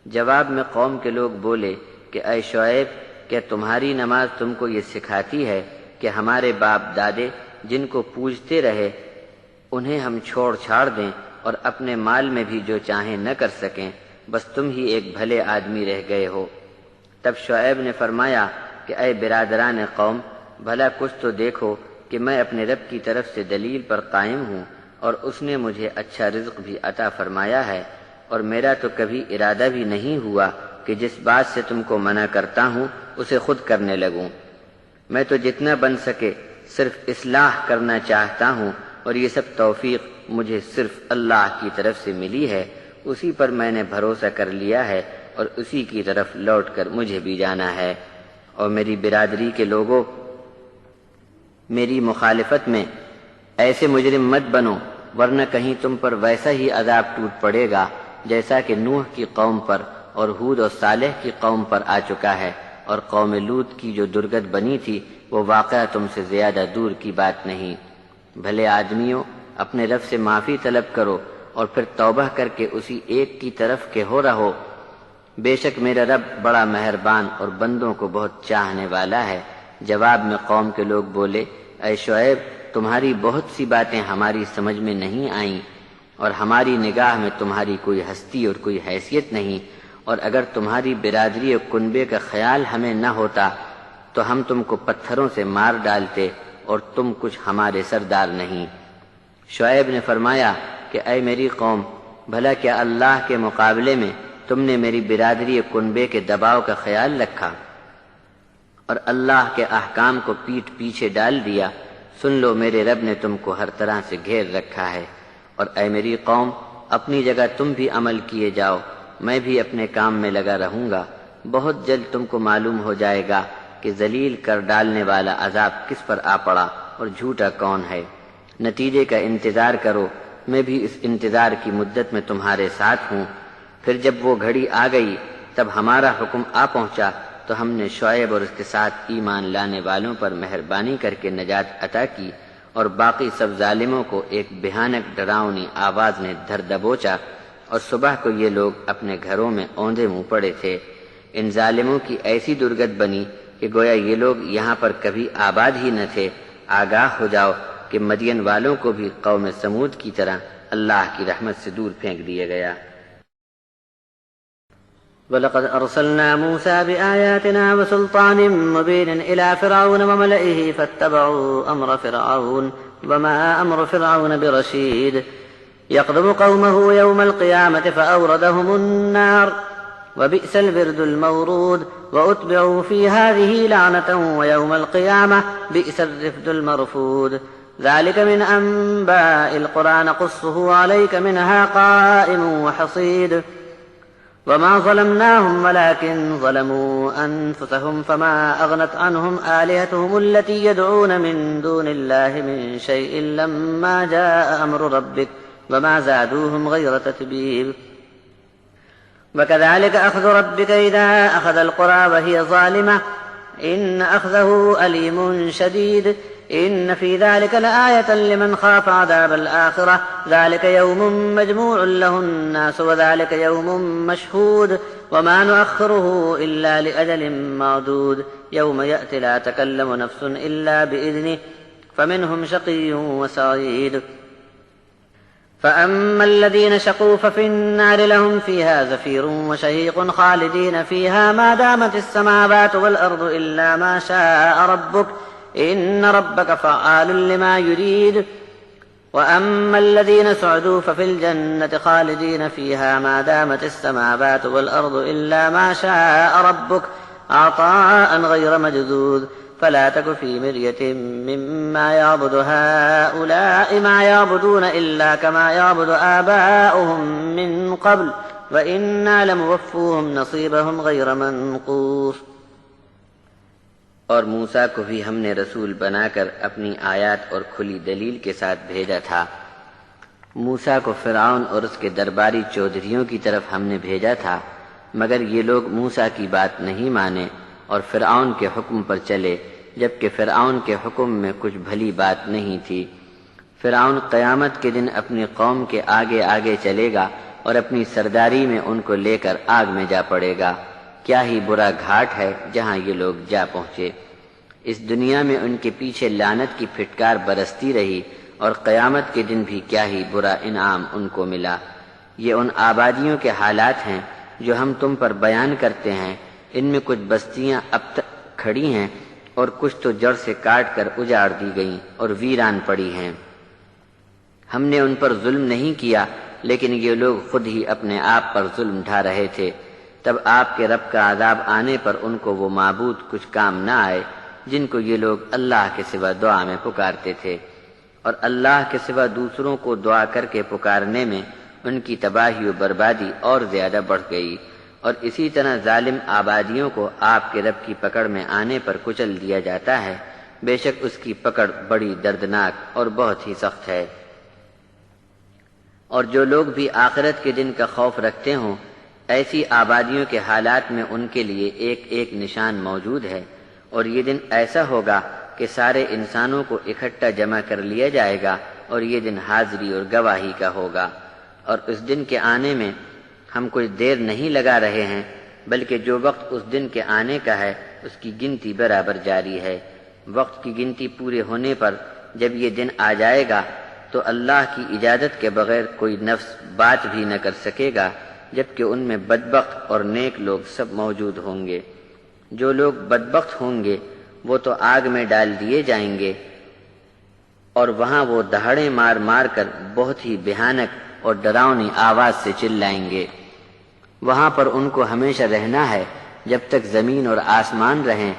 جواب میں قوم کے لوگ بولے کہ اے شعیب، کیا تمہاری نماز تم کو یہ سکھاتی ہے کہ ہمارے باپ دادے جن کو پوجتے رہے انہیں ہم چھوڑ چھاڑ دیں اور اپنے مال میں بھی جو چاہیں نہ کر سکیں؟ بس تم ہی ایک بھلے آدمی رہ گئے ہو۔ تب شعیب نے فرمایا کہ اے برادران قوم، بھلا کچھ تو دیکھو کہ میں اپنے رب کی طرف سے دلیل پر قائم ہوں، اور اس نے مجھے اچھا رزق بھی عطا فرمایا ہے، اور میرا تو کبھی ارادہ بھی نہیں ہوا کہ جس بات سے تم کو منع کرتا ہوں اسے خود کرنے لگوں۔ میں تو جتنا بن سکے صرف اصلاح کرنا چاہتا ہوں، اور یہ سب توفیق مجھے صرف اللہ کی طرف سے ملی ہے۔ اسی پر میں نے بھروسہ کر لیا ہے، اور اسی کی طرف لوٹ کر مجھے بھی جانا ہے۔ اور میری برادری کے لوگوں، میری مخالفت میں ایسے مجرم مت بنو، ورنہ کہیں تم پر ویسا ہی عذاب ٹوٹ پڑے گا جیسا کہ نوح کی قوم پر اور ہود اور صالح کی قوم پر آ چکا ہے، اور قوم لوط کی جو درگت بنی تھی وہ واقعہ تم سے زیادہ دور کی بات نہیں۔ بھلے آدمیوں، اپنے رب سے معافی طلب کرو اور پھر توبہ کر کے اسی ایک کی طرف کے ہو رہو۔ بے شک میرا رب بڑا مہربان اور بندوں کو بہت چاہنے والا ہے۔ جواب میں قوم کے لوگ بولے، اے شعیب، تمہاری بہت سی باتیں ہماری سمجھ میں نہیں آئیں، اور ہماری نگاہ میں تمہاری کوئی ہستی اور کوئی حیثیت نہیں، اور اگر تمہاری برادری اور کنبے کا خیال ہمیں نہ ہوتا تو ہم تم کو پتھروں سے مار ڈالتے، اور تم کچھ ہمارے سردار نہیں۔ شعیب نے فرمایا کہ اے میری قوم، بھلا کیا اللہ کے مقابلے میں تم نے میری برادری کنبے کے دباؤ کا خیال رکھا اور اللہ کے احکام کو پیٹھ پیچھے ڈال دیا، سن لو میرے رب نے تم کو ہر طرح سے گھیر رکھا ہے۔ اور اے میری قوم، اپنی جگہ تم بھی عمل کیے جاؤ، میں بھی اپنے کام میں لگا رہوں گا۔ بہت جلد تم کو معلوم ہو جائے گا کہ ذلیل کر ڈالنے والا عذاب کس پر آ پڑا اور جھوٹا کون ہے۔ نتیجے کا انتظار کرو، میں بھی اس انتظار کی مدت میں تمہارے ساتھ ہوں۔ پھر جب وہ گھڑی آ گئی، تب ہمارا حکم آ پہنچا تو ہم نے شعیب اور اس کے ساتھ ایمان لانے والوں پر مہربانی کر کے نجات عطا کی، اور باقی سب ظالموں کو ایک بھیانک ڈراؤنی آواز نے دھر دبوچا، اور صبح کو یہ لوگ اپنے گھروں میں اوندے منہ پڑے تھے۔ ان ظالموں کی ایسی درگت بنی کہ گویا یہ لوگ یہاں پر کبھی آباد ہی نہ تھے۔ آگاہ ہو جاؤ کہ مدین والوں کو بھی قوم سمود کی طرح اللہ کی رحمت سے دور پھینک دیا گیا۔ وَلَقَدْ أَرْسَلْنَا مُوسَىٰ بِآيَاتِنَا وَسُلْطَانٍ مُّبِينٍ إِلَىٰ فِرْعَوْنَ وَمَلَئِهِ فَاتَّبَعُوا أَمْرَ فِرْعَوْنَ وَمَا أَمْرُ فِرْعَوْنَ بِرَشِيدٍ يَقْدُمُ قَوْمَهُ يَوْمَ الْقِيَامَةِ فَأَوْرَدَهُمُ النَّارَ وَبِئْسَ الْوِرْدُ الْمَوْرُودُ وَأُتْبِعُوا فِي هَٰذِهِ لَعْنَةً وَيَوْمَ الْقِيَامَةِ بِئْسَ الرِّفْدُ الْمَرْفُودُ ذَٰلِكَ مِنْ أَنبَاءِ الْقُرَىٰ نَقُصُّهُ عَلَيْكَ مِنْهَا قَائِمٌ وَحَصِيدٌ وما ظلمناهم ولكن ظلموا أنفسهم فما أغنت عنهم آلهتهم التي يدعون من دون الله من شيء لما جاء أمر ربك وما زادوهم غير تتبيب وكذلك أخذ ربك إذا أخذ القرى وهي ظالمة إن أخذه أليم شديد إن في ذلك لآية لمن خاف عذاب الآخرة ذلك يوم مجموع له الناس وذلك يوم مشهود وما نؤخره إلا لأجل معدود يوم يأتي لا تكلم نفس إلا بإذنه فمنهم شقي وسعيد فأما الذين شقوا ففي النار لهم فيها زفير وشهيق خالدين فيها ما دامت السماوات والأرض إلا ما شاء ربك إن ربك فعال لما يريد وأما الذين سعدوا ففي الجنة خالدين فيها ما دامت السماوات والأرض إلا ما شاء ربك عطاء غير مجذوذ فلا تك في مرية مما يعبد هؤلاء ما يعبدون إلا كما يعبد آباؤهم من قبل وإنا لموفوهم نصيبهم غير منقوص۔ اور موسیٰ کو بھی ہم نے رسول بنا کر اپنی آیات اور کھلی دلیل کے ساتھ بھیجا تھا۔ موسیٰ کو فرعون اور اس کے درباری چودھریوں کی طرف ہم نے بھیجا تھا، مگر یہ لوگ موسیٰ کی بات نہیں مانے اور فرعون کے حکم پر چلے، جبکہ فرعون کے حکم میں کچھ بھلی بات نہیں تھی۔ فرعون قیامت کے دن اپنی قوم کے آگے آگے چلے گا اور اپنی سرداری میں ان کو لے کر آگ میں جا پڑے گا۔ کیا ہی برا گھاٹ ہے جہاں یہ لوگ جا پہنچے۔ اس دنیا میں ان کے پیچھے لعنت کی پھٹکار برستی رہی اور قیامت کے دن بھی کیا ہی برا انعام ان کو ملا۔ یہ ان آبادیوں کے حالات ہیں جو ہم تم پر بیان کرتے ہیں۔ ان میں کچھ بستیاں اب تک کھڑی ہیں اور کچھ تو جڑ سے کاٹ کر اجاڑ دی گئیں اور ویران پڑی ہیں۔ ہم نے ان پر ظلم نہیں کیا، لیکن یہ لوگ خود ہی اپنے آپ پر ظلم ڈھا رہے تھے۔ تب آپ کے رب کا عذاب آنے پر ان کو وہ معبود کچھ کام نہ آئے جن کو یہ لوگ اللہ کے سوا دعا میں پکارتے تھے، اور اللہ کے سوا دوسروں کو دعا کر کے پکارنے میں ان کی تباہی و بربادی اور زیادہ بڑھ گئی۔ اور اسی طرح ظالم آبادیوں کو آپ کے رب کی پکڑ میں آنے پر کچل دیا جاتا ہے، بے شک اس کی پکڑ بڑی دردناک اور بہت ہی سخت ہے۔ اور جو لوگ بھی آخرت کے دن کا خوف رکھتے ہوں، ایسی آبادیوں کے حالات میں ان کے لیے ایک ایک نشان موجود ہے، اور یہ دن ایسا ہوگا کہ سارے انسانوں کو اکٹھا جمع کر لیا جائے گا، اور یہ دن حاضری اور گواہی کا ہوگا۔ اور اس دن کے آنے میں ہم کچھ دیر نہیں لگا رہے ہیں، بلکہ جو وقت اس دن کے آنے کا ہے اس کی گنتی برابر جاری ہے۔ وقت کی گنتی پورے ہونے پر جب یہ دن آ جائے گا تو اللہ کی اجازت کے بغیر کوئی نفس بات بھی نہ کر سکے گا، جبکہ ان میں بدبخت اور نیک لوگ سب موجود ہوں گے۔ جو لوگ بدبخت ہوں گے وہ تو آگ میں ڈال دیے جائیں گے، اور وہاں وہ دہاڑیں مار مار کر بہت ہی بھیانک اور ڈراؤنی آواز سے چلائیں گے۔ وہاں پر ان کو ہمیشہ رہنا ہے جب تک زمین اور آسمان رہیں۔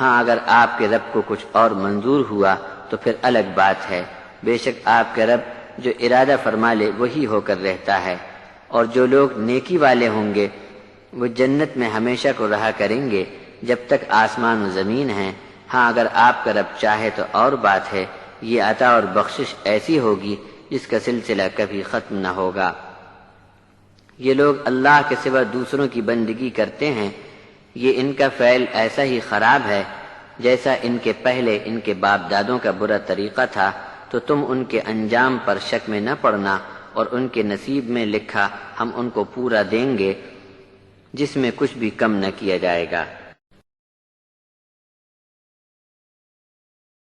ہاں اگر آپ کے رب کو کچھ اور منظور ہوا تو پھر الگ بات ہے۔ بے شک آپ کے رب جو ارادہ فرما لے وہی ہو کر رہتا ہے۔ اور جو لوگ نیکی والے ہوں گے وہ جنت میں ہمیشہ کو رہا کریں گے جب تک آسمان و زمین ہیں۔ ہاں اگر آپ کا رب چاہے تو اور بات ہے، یہ عطا اور بخشش ایسی ہوگی جس کا سلسلہ کبھی ختم نہ ہوگا۔ یہ لوگ اللہ کے سوا دوسروں کی بندگی کرتے ہیں، یہ ان کا فعل ایسا ہی خراب ہے جیسا ان کے پہلے ان کے باپ دادوں کا برا طریقہ تھا، تو تم ان کے انجام پر شک میں نہ پڑنا، اور ان کے نصیب میں لکھا ہم ان کو پورا دیں گے جس میں کچھ بھی کم نہ کیا جائے گا۔